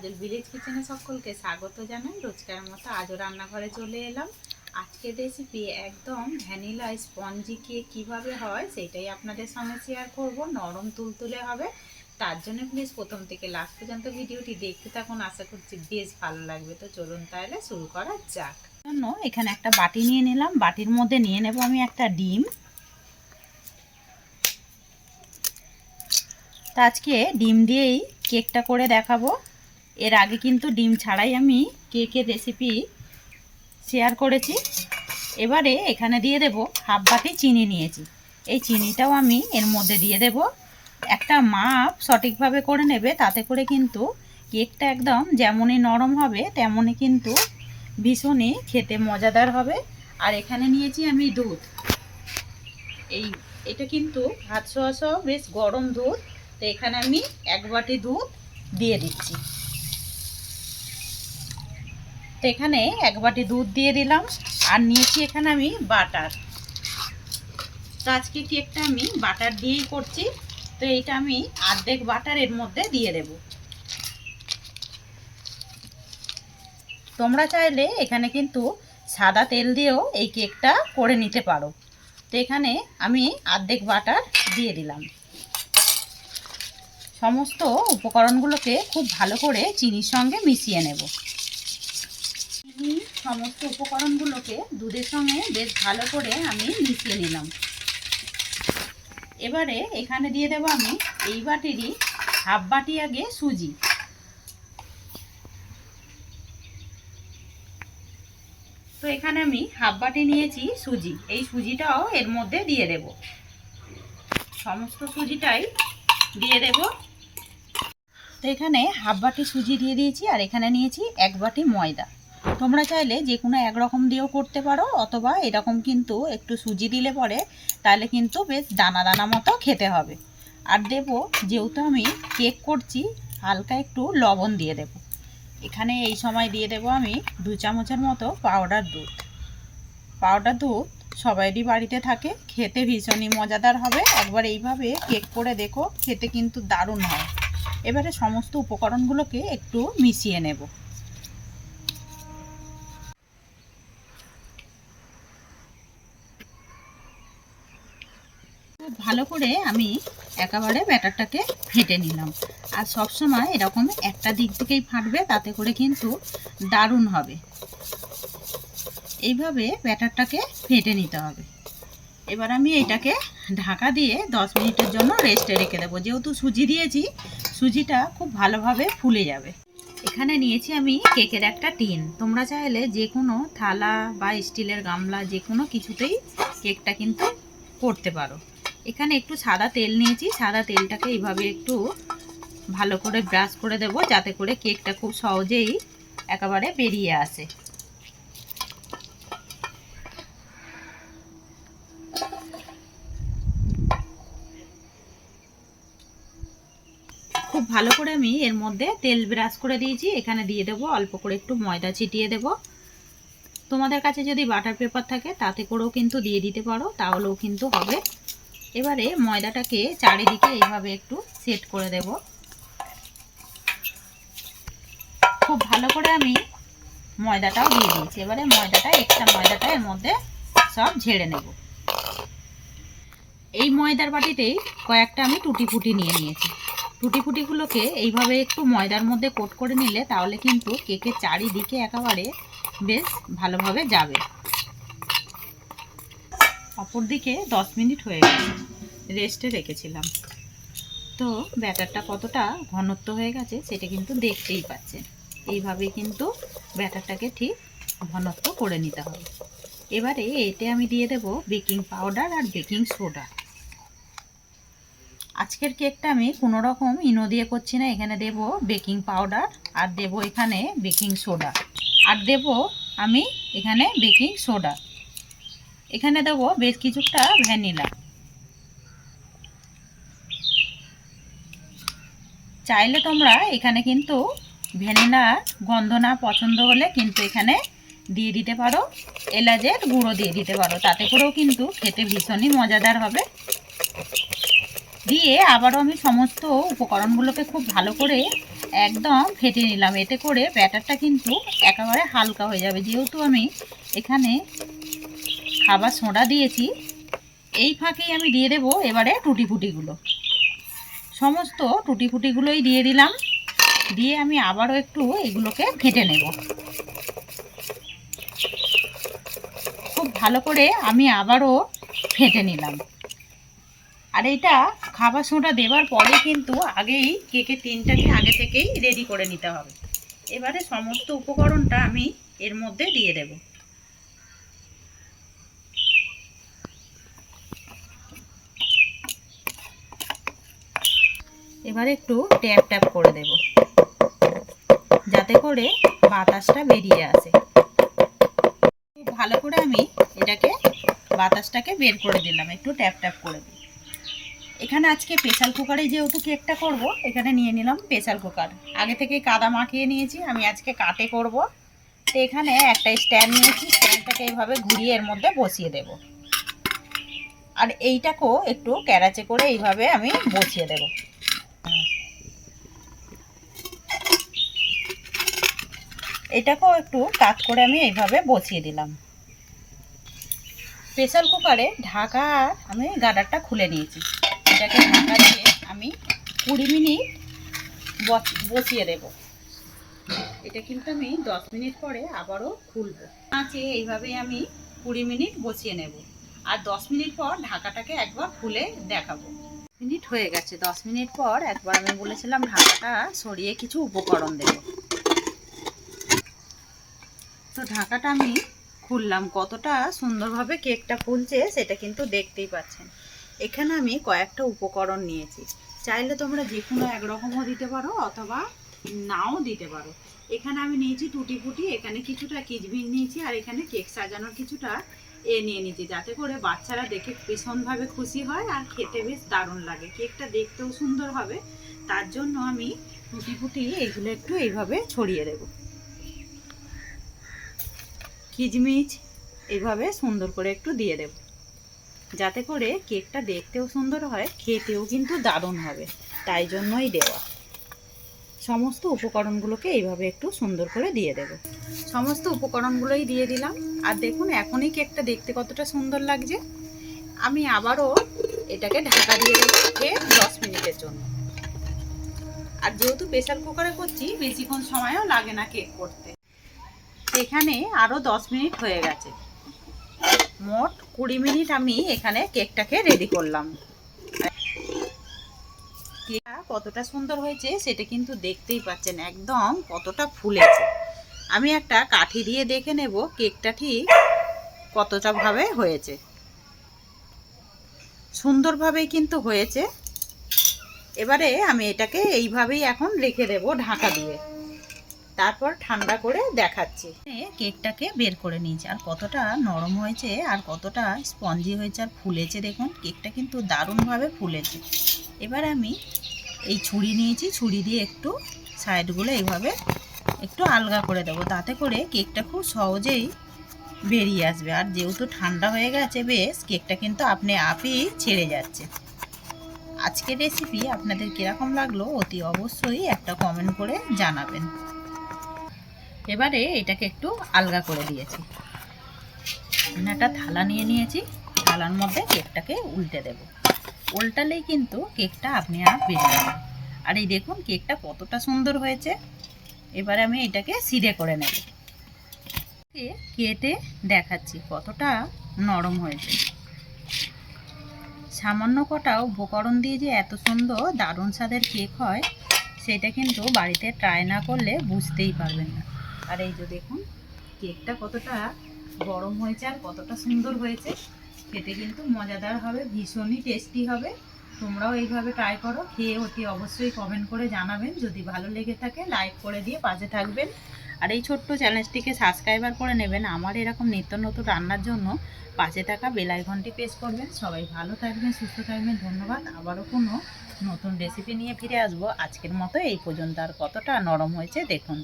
কাজল village কিচেনে সকলকে স্বাগত জানাই। রোজকার মতো আজও রান্নাঘরে চলে এলাম। আজকের রেসিপি একদম ভ্যানিলা স্পঞ্জি কেক কীভাবে হয় সেটাই আপনাদের সঙ্গে শেয়ার করব। নরম তুলতুলে হবে, তার জন্য প্লিজ প্রথম থেকে লাস্ট পর্যন্ত ভিডিওটি দেখতে থাকুন। আশা করছি বেশ ভালো লাগবে। তো চলুন তাহলে শুরু করা যাক। জন্য এখানে একটা বাটি নিয়ে নিলাম, বাটির মধ্যে নিয়ে নেব আমি একটা ডিম। তো আজকে ডিম দিয়েই কেকটা করে দেখাবো। এর আগে কিন্তু ডিম ছাড়াই আমি কেকের রেসিপি শেয়ার করেছি। এবারে এখানে দিয়ে দেব হাফ বাটি চিনি নিয়েছি। এই চিনিটাও আমি এর মধ্যে দিয়ে দেব। একটা মাপ সঠিকভাবে করে নেবে, তাতে করে কিন্তু কেকটা একদম যেমনই নরম হবে তেমনই কিন্তু ভীষণই খেতে মজাদার হবে। আর এখানে নিয়েছি আমি দুধ। এটা কিন্তু ভাত সহ বেশ গরম দুধ। তো এখানে আমি এক বাটি দুধ দিয়ে দিচ্ছি। তো এখানে এক বাটি দুধ দিয়ে দিলাম। আর নিয়েছি এখানে আমি বাটার। তো আজকে কেকটা আমি বাটার দিয়েই করছি। তো এইটা আমি অর্ধেক বাটার এর মধ্যে দিয়ে দেব। তোমরা চাইলে এখানে কিন্তু সাদা তেল দিয়েও এই কেকটা করে নিতে পারো। তো এখানে আমি অর্ধেক বাটার দিয়ে দিলাম। সমস্ত উপকরণগুলোকে খুব ভালো করে চিনির সঙ্গে মিশিয়ে নেব। সমস্ত উপকরণগুলোকে দুধের সঙ্গে বেশ ভালো করে আমি মিশিয়ে নিলাম। এবারে এখানে দিয়ে দেব আমি এই বাটিরই হাফ বাটি আগে সুজি। তো এখানে আমি হাফ বাটি নিয়েছি সুজি। এই সুজিটাও এর মধ্যে দিয়ে দেব। সমস্ত সুজিটাই দিয়ে দেব। তো এখানে হাফ বাটি সুজি দিয়ে দিয়েছি। আর এখানে নিয়েছি এক বাটি ময়দা। তোমরা চাইলে যে কোনো একরকম দিয়েও করতে পারো, অথবা এরকম কিন্তু একটু সুজি দিলে পরে তাহলে কিন্তু বেশ দানা দানা মতো খেতে হবে। আর দেব, যেহেতু আমি কেক করছি, হালকা একটু লবণ দিয়ে দেব। এখানে এই সময় দিয়ে দেব আমি 2 চামচের মতো পাউডার দুধ। পাউডার দুধ সবারই বাড়িতে থাকে, খেতে ভীষণই মজাদার হবে। একবার এইভাবে কেক করে দেখো, খেতে কিন্তু দারুণ হয়। এবারে সমস্ত উপকরণগুলোকে একটু মিশিয়ে নেব। ভালো করে আমি একেবারে ব্যাটারটাকে ফেটে নিলাম। আর সব সময় এরকম একটা দিক থেকেই ফাটবে, তাতে করে কিন্তু দারুণ হবে। এইভাবে ব্যাটারটাকে ফেটে নিতে হবে। এবার আমি এটাকে ঢাকা দিয়ে 10 মিনিটের জন্য রেস্টে রেখে দেবো। যেহেতু সুজি দিয়েছি, সুজিটা খুব ভালোভাবে ফুলে যাবে। এখানে নিয়েছি আমি কেকের একটা টিন। তোমরা চাইলে যে কোনো থালা বা স্টিলের গামলা যে কোনো কিছুতেই কেকটা কিন্তু করতে পারো। এখানে একটু সাদা তেল নিয়েছি। সাদা তেলটাকে এইভাবে একটু ভালো করে ব্রাশ করে দেব, যাতে করে কেকটা খুব সহজেই একেবারে বেরিয়ে আসে। খুব ভালো করে আমি এর মধ্যে তেল ব্রাশ করে দিয়েছি। এখানে দিয়ে দেবো অল্প করে একটু ময়দা ছিটিয়ে দেব। তোমাদের কাছে যদি বাটার পেপার থাকে তাতে করেও কিন্তু দিয়ে দিতে পারো, তাহলেও কিন্তু হবে। এবারে ময়দাটাকে চারিদিকে এইভাবে একটু সেট করে দেব। খুব ভালো করে আমি ময়দাটাও দিয়ে দিয়েছি। এবারে এক্সট্রা ময়দাটা এর মধ্যে সব ঝেড়ে নেব। এই ময়দার বাটিতেই কয়েকটা আমি টুটি ফুটি নিয়ে নিয়েছি। টুটি ফুটিগুলোকে এইভাবে একটু ময়দার মধ্যে কোট করে নিলে তাহলে কিন্তু কেকের চারিদিকে একেবারে বেশ ভালোভাবে যাবে। অপর দিকে 10 মিনিট হয়ে গেছে, রেস্টে রেখেছিলাম। তো ব্যাটারটা কতটা ঘনত্ব হয়ে গেছে সেটা কিন্তু দেখতেই পাচ্ছেন। এইভাবে কিন্তু ব্যাটারটাকে ঠিক ঘনত্ব করে নিতে হবে। এবারে এতে আমি দিয়ে দেব বেকিং পাউডার আর বেকিং সোডা। আজকের কেকটা আমি কোনো রকম ইনো দিয়ে করছি না। এখানে দেব বেকিং পাউডার, আর দেব এখানে বেকিং সোডা, আর দেব আমি এখানে বেকিং সোডা। এখানে দেব বেশ কিছুটা ভ্যানিলা। চাইলে তোমরা এখানে কিন্তু ভ্যানিলা গন্ধ না পছন্দ হলে কিন্তু এখানে দিয়ে দিতে পারো এলাচের গুঁড়ো দিয়ে দিতে পারো, তাতে করেও কিন্তু খেতে ভীষণই মজাদার হবে। দিয়ে আবারও আমি সমস্ত উপকরণগুলোকে খুব ভালো করে একদম ফেটে নিলাম। এতে করে ব্যাটারটা কিন্তু একেবারে হালকা হয়ে যাবে। যেহেতু আমি এখানে খাবার সোডা দিয়েছি, এই ফাঁকেই আমি দিয়ে দেবো এবারে টুটি ফুটিগুলো। সমস্ত টুটি ফুটিগুলোই দিয়ে দিলাম। দিয়ে আমি আবারও একটু এগুলোকে ফেটে নেব। খুব ভালো করে আমি আবারও ফেটে নিলাম। আর এটা খাবার সোডা দেওয়ার পরে কিন্তু আগেই কেকের 3টা দিন আগে থেকেই রেডি করে নিতে হবে। এবারে সমস্ত উপকরণটা আমি এর মধ্যে দিয়ে দেব। এবারে একটু ট্যাপ ট্যাপ করে দেব, যাতে করে বাতাসটা বেরিয়ে আসে। খুব ভালো করে আমি এটাকে বাতাসটাকে বের করে দিলাম, একটু ট্যাপ ট্যাপ করে দিই। এখানে আজকে প্রেসার কুকারে যেহেতু কেকটা করব, এখানে নিয়ে নিলাম প্রেসার কুকার। আগে থেকে কাদা মাখিয়ে নিয়েছি, আমি আজকে কাটে করব। তো এখানে একটা স্ট্যান্ড নিয়েছি, স্ট্যান্ডটাকে এইভাবে ঘুরিয়ে এর মধ্যে বসিয়ে দেব। আর এইটাকেও একটু ক্যারাচে করে এইভাবে আমি বসিয়ে দেব। এটাকেও একটু কাট করে আমি এইভাবে বসিয়ে দিলাম। প্রেসার কুকারে ঢাকা আমি গার্ডারটা খুলে নিয়েছি। এটাকে ঢাকা দিয়ে আমি 20 মিনিট বসিয়ে দেব। এটা কিন্তু আমি 10 মিনিট পরে আবারও খুলবো। আছে এইভাবেই আমি 20 মিনিট বসিয়ে নেব। আর 10 মিনিট পর ঢাকাটাকে একবার খুলে দেখাবো। মিনিট হয়ে গেছে। 10 মিনিট পর একবার আমি বলেছিলাম ঢাকাটা সরিয়ে কিছু উপকরণ দেব। তো ঢাকাটা আমি খুললাম। কতটা সুন্দরভাবে কেকটা ফুলছে সেটা কিন্তু দেখতেই পাচ্ছেন। এখানে আমি কয়েকটা উপকরণ নিয়েছি। চাইলে তোমরা যে কোনো একরকমও দিতে পারো অথবা নাও দিতে পারো। এখানে আমি নিয়েছি টুটি ফুটি, এখানে কিছুটা কিচমিচ নিয়েছি, আর এখানে কেক সাজানোর কিছুটা নিয়ে নিয়েছি, যাতে করে বাচ্চারা দেখে ভীষণভাবে খুশি হয় আর খেতে বেশ দারুণ লাগে। কেকটা দেখতেও সুন্দর হবে, তার জন্য আমি টুটি ফুটি এগুলো একটু এইভাবে ছড়িয়ে দেবো। কিচমিচ এইভাবে সুন্দর করে একটু দিয়ে দেব, যাতে করে কেকটা দেখতেও সুন্দর হয়, খেতেও কিন্তু দারুণ হবে, তাই জন্যই দেওয়া। সমস্ত উপকরণগুলোকে এইভাবে একটু সুন্দর করে দিয়ে দেব। সমস্ত উপকরণগুলোই দিয়ে দিলাম। আর দেখুন এখনই কেকটা দেখতে কতটা সুন্দর লাগছে। আমি আবারও এটাকে ঢাকা দিয়ে দেবো 10 মিনিটের জন্য। আর যেহেতু প্রেসার কুকারে করছি, বেশিক্ষণ সময়ও লাগে না কেক করতে। এখানে আরও 10 মিনিট হয়ে গেছে। মোট 20 মিনিট আমি এখানে কেকটাকে রেডি করলাম। কেকটা কতটা সুন্দর হয়েছে সেটা কিন্তু দেখতেই পাচ্ছেন, একদম কতটা ফুলেছে। আমি একটা কাঠি দিয়ে দেখে নেব কেকটা ঠিক কতটা ভাবে হয়েছে। সুন্দরভাবেই কিন্তু হয়েছে। এবারে আমি এটাকে এইভাবেই এখন রেখে দেব ঢাকা দিয়ে, তারপর ঠান্ডা করে দেখাচ্ছি। কেকটাকে বের করে নিয়েছি, আর কতটা নরম হয়েছে আর কতটা স্পঞ্জি হয়েছে আর ফুলেছে দেখুন। কেকটা কিন্তু দারুণভাবে ফুলেছে। এবার আমি এই ছুরি নিয়েছি, ছুরি দিয়ে একটু সাইডগুলো এইভাবে একটু আলগা করে দেবো, তাতে করে কেকটা খুব সহজেই বেরিয়ে আসবে। আর যেহেতু ঠান্ডা হয়ে গেছে বেশ, কেকটা কিন্তু আপনি আপই ছেড়ে যাচ্ছে। আজকের রেসিপি আপনাদের কীরকম লাগলো অতি অবশ্যই একটা কমেন্ট করে জানাবেন। এবারে এটাকে একটু আলগা করে দিয়েছি। একটা থালা নিয়ে নিয়েছি, থালার মধ্যে কেকটাকে উল্টে দেব। উল্টালেই কিন্তু কেকটা আপনি আর বেরিয়ে যাবে। আর এই দেখুন কেকটা কতটা সুন্দর হয়েছে। এবারে আমি এটাকে সিধে করে নেব। কেটে দেখাচ্ছি কতটা নরম হয়েছে। সামান্য কটা উপকরণ দিয়ে যে এত সুন্দর দারুণ স্বাদের কেক হয়, সেটা কিন্তু বাড়িতে ট্রাই না করলে বুঝতেই পারবেন না। আর এই যে দেখুন কেকটা কতটা গরম হয়েছে আর কতটা সুন্দর হয়েছে। খেতে কিন্তু মজাদার হবে, ভীষণই টেস্টি হবে। তোমরাও এইভাবে ট্রাই করো, খেয়ে অতি অবশ্যই কমেন্ট করে জানাবেন। যদি ভালো লেগে থাকে লাইক করে দিয়ে পাশে থাকবেন। আর এই ছোট্ট চ্যানেলটিকে সাবস্ক্রাইবার করে নেবেন। আমার এরকম নিত্য নতুন রান্নার জন্য পাশে থাকা বেল আইকনটি প্রেস করবেন। সবাই ভালো থাকবেন, সুস্থ থাকবেন। ধন্যবাদ। আবারও কোনো নতুন রেসিপি নিয়ে ফিরে আসবো। আজকের মতো এই পর্যন্ত। আর কতটা নরম হয়েছে দেখুন।